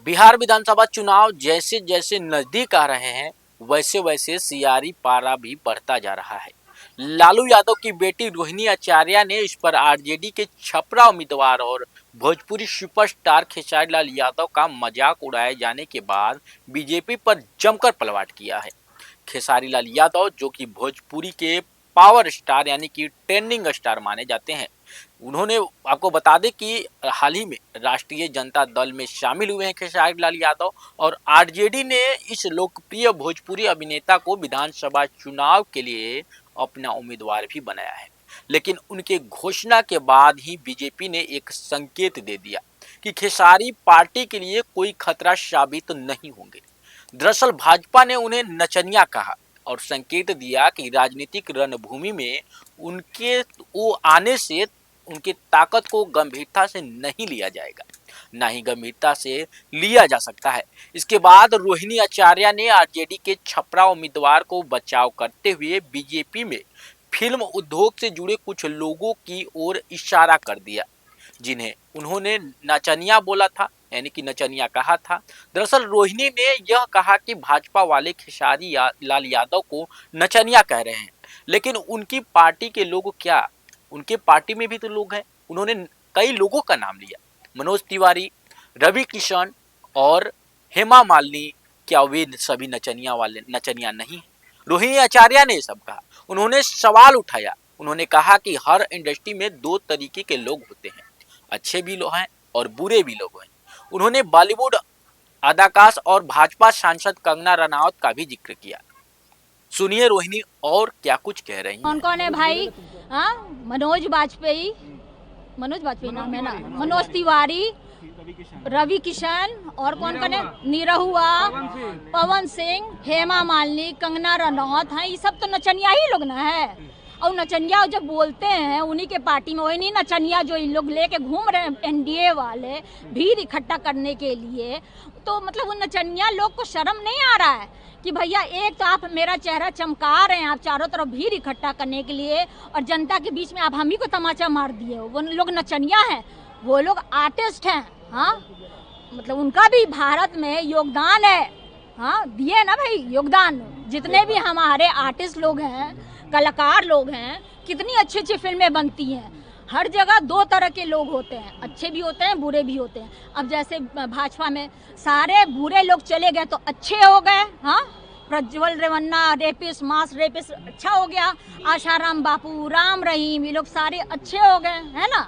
बिहार विधानसभा चुनाव जैसे जैसे नजदीक आ रहे हैं वैसे वैसे सियारी पारा भी बढ़ता जा रहा है। लालू यादव की बेटी रोहिणी आचार्य ने इस पर आरजेडी के छपरा उम्मीदवार और भोजपुरी सुपरस्टार खेसारी लाल यादव का मजाक उड़ाए जाने के बाद बीजेपी पर जमकर पलवार किया है। खेसारी लाल यादव जो कि भोजपुरी के पावर स्टार यानी कि ट्रेंडिंग स्टार माने जाते हैं, उन्होंने आपको बता दें कि हाल ही में राष्ट्रीय जनता दल में शामिल हुए हैं खेसारी लाल यादव और आरजेडी ने इस लोकप्रिय भोजपुरी अभिनेता को विधानसभा चुनाव के लिए अपना उम्मीदवार भी बनाया है। लेकिन उनके घोषणा के बाद ही बीजेपी ने एक संकेत दे दिया कि खेसारी पार्टी के लिए कोई खतरा साबित नहीं होंगे। दरअसल भाजपा ने उन्हें नचनिया कहा और संकेत दिया कि राजनीतिक रणभूमि में उनके वो आने से उनकी ताकत को गंभीरता से नहीं लिया जाएगा, ना ही गंभीरता से लिया जा सकता है। इसके बाद रोहिणी आचार्य ने आरजेडी के छपरा उम्मीदवार को बचाव करते हुए बीजेपी में फिल्म उद्योग से जुड़े कुछ लोगों की ओर इशारा कर दिया, जिन्हें उन्होंने नचनिया बोला था, यानी कि नचनिया कहा था। दरअसल रोहिणी ने यह कहा कि भाजपा वाले खेसारी लाल यादव को नचनिया कह रहे हैं, लेकिन उनकी पार्टी के लोग क्या, उनके पार्टी में भी तो लोग हैं। उन्होंने कई लोगों का नाम लिया, मनोज तिवारी, रवि किशन और हेमा मालिनी। क्या वे सभी नचनिया वाले नचनिया नहीं? रोहिणी आचार्य ने सब कहा। उन्होंने सवाल उठाया, उन्होंने कहा कि हर इंडस्ट्री में दो तरीके के लोग होते हैं, अच्छे भी लोग हैं और बुरे भी लोग हैं। उन्होंने बॉलीवुड अदाकाश और भाजपा सांसद कंगना रनौत का भी जिक्र किया। सुनिए रोहिणी और क्या कुछ कह रही हैं। कौन कौन है भाई? हाँ, मनोज वाजपेयी नाम है ना, मनोज तिवारी, रवि किशन और कौन कौन है, निरहुआ, पवन सिंह, हेमा मालिनी, कंगना रनौत हैं। ये सब तो नचनिया ही लोग ना है। और नचनिया जब बोलते हैं उन्हीं के पार्टी में, वही नहीं नचनिया जो इन लोग लेके घूम रहे हैं एनडीए वाले भीड़ इकट्ठा करने के लिए। तो मतलब उन नचनिया लोग को शर्म नहीं आ रहा है कि भैया एक तो आप मेरा चेहरा चमका रहे हैं, आप चारों तरफ भीड़ इकट्ठा करने के लिए, और जनता के बीच में आप हम ही को तमाचा मार दिए हो। वो लोग नचनिया हैं, वो लोग आर्टिस्ट हैं। हाँ, मतलब उनका भी भारत में योगदान है। हाँ, दिए ना भाई योगदान। जितने भी हमारे आर्टिस्ट लोग हैं, कलाकार लोग हैं, कितनी अच्छी अच्छी फिल्में बनती हैं। हर जगह दो तरह के लोग होते हैं, अच्छे भी होते हैं, बुरे भी होते हैं। अब जैसे भाजपा में सारे बुरे लोग चले गए तो अच्छे हो गए। हाँ, प्रज्वल रेवन्ना रेपिस्ट, मास रेपिस्ट अच्छा हो गया। आशाराम बापू, राम रहीम, ये लोग सारे अच्छे हो गए, है ना।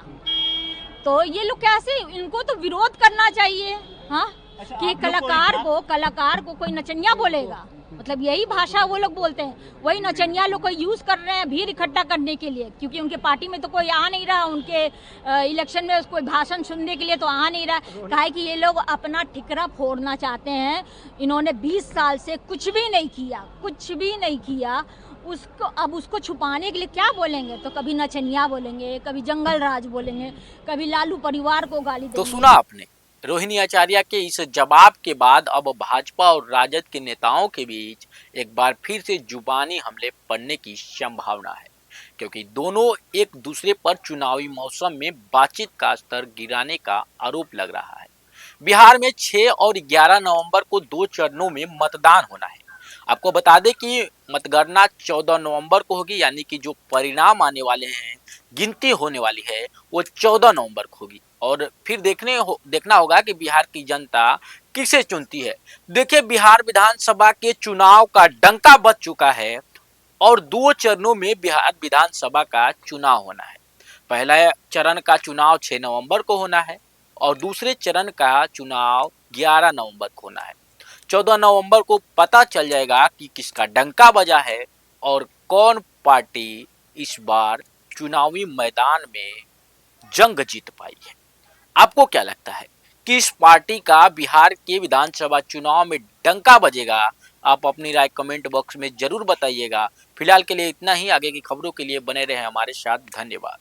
तो ये लोग कैसे, इनको तो विरोध करना चाहिए। हाँ, कि कलाकार को कोई नचनिया बोलेगा, मतलब यही भाषा वो लोग बोलते हैं। वही नचनिया लोग को यूज कर रहे हैं भीड़ इकट्ठा करने के लिए, क्योंकि उनके पार्टी में तो कोई आ नहीं रहा, उनके इलेक्शन में कोई भाषण सुनने के लिए तो आ नहीं रहा। काहे कि ये लोग अपना ठिकरा फोड़ना चाहते हैं। इन्होंने 20 साल से कुछ भी नहीं किया। उसको अब उसको छुपाने के लिए क्या बोलेंगे, तो कभी नचनिया बोलेंगे, कभी जंगल राज बोलेंगे, कभी लालू परिवार को गाली देंगे। तो सुना आपने रोहिणी आचार्य के इस जवाब के बाद अब भाजपा और राजद के नेताओं के बीच एक बार फिर से जुबानी हमले पड़ने की संभावना है, क्योंकि दोनों एक दूसरे पर चुनावी मौसम में बातचीत का स्तर गिराने का आरोप लग रहा है। बिहार में 6 और 11 नवंबर को 2 चरणों में मतदान होना है। आपको बता दें कि मतगणना 14 नवंबर को होगी, यानी कि जो परिणाम आने वाले हैं, गिनती होने वाली है, वो 14 नवंबर को होगी। और फिर देखना होगा कि बिहार की जनता किसे चुनती है। देखिए, बिहार विधानसभा के चुनाव का डंका बज चुका है और 2 चरणों में बिहार विधानसभा का चुनाव होना है। पहला चरण का चुनाव 6 नवंबर को होना है और दूसरे चरण का चुनाव 11 नवंबर को होना है। 14 नवंबर को पता चल जाएगा कि किसका डंका बजा है और कौन पार्टी इस बार चुनावी मैदान में जंग जीत पाई है। आपको क्या लगता है कि इस पार्टी का बिहार के विधानसभा चुनाव में डंका बजेगा? आप अपनी राय कमेंट बॉक्स में जरूर बताइएगा। फिलहाल के लिए इतना ही। आगे की खबरों के लिए बने रहे हमारे साथ। धन्यवाद।